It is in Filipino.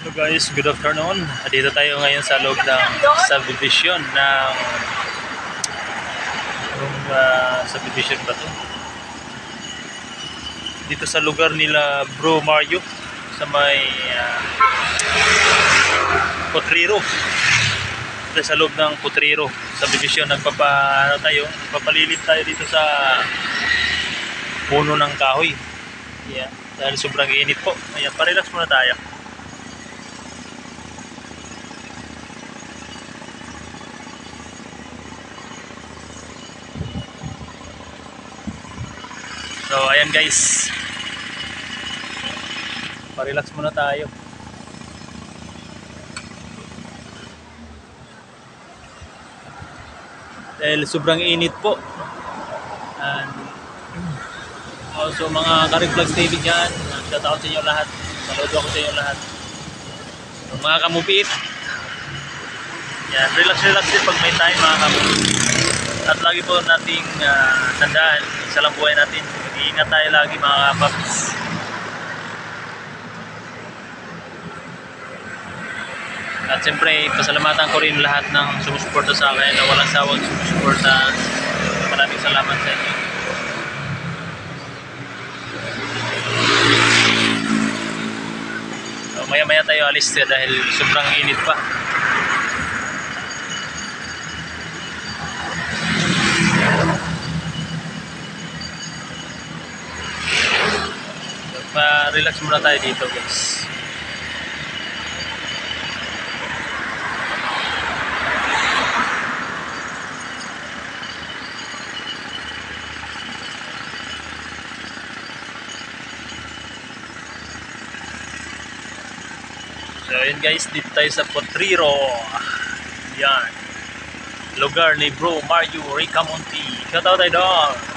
Hello guys, good afternoon. Dito tayo ngayon sa loob ng subdivision ng subdivision ba to? Dito sa lugar nila Bro Mario sa may Potrero. Dito sa loob ng Potrero subdivision nagpapalilim tayo dito sa puno ng kahoy. Yeah, dahil sobrang init po. Ayan, parelax muna tayo. So ayan guys, parelax muna tayo. Dahil sobrang init po. And also mga Ka-Reflex TV dyan, shout out sa inyo lahat. Saludo ako sa inyo lahat. So, mga kamupit, yan, relax din pag may time mga kamupit. At lagi po nating tandaan, isa lang buhay natin. Mag-iingat tayo lagi mga kapaps. At siyempre, pasalamatan ko rin lahat ng sumusuporta sa akin na walang sawang sumusuporta. Maraming salamat sa inyo. So, maya-maya tayo alis dahil sobrang init pa. Pa-relax muna tayo dito guys. So yun guys, dito tayo sa Potrero. Yan, lugar ni Bro Mario Ricamonte. Shout out tayo doon.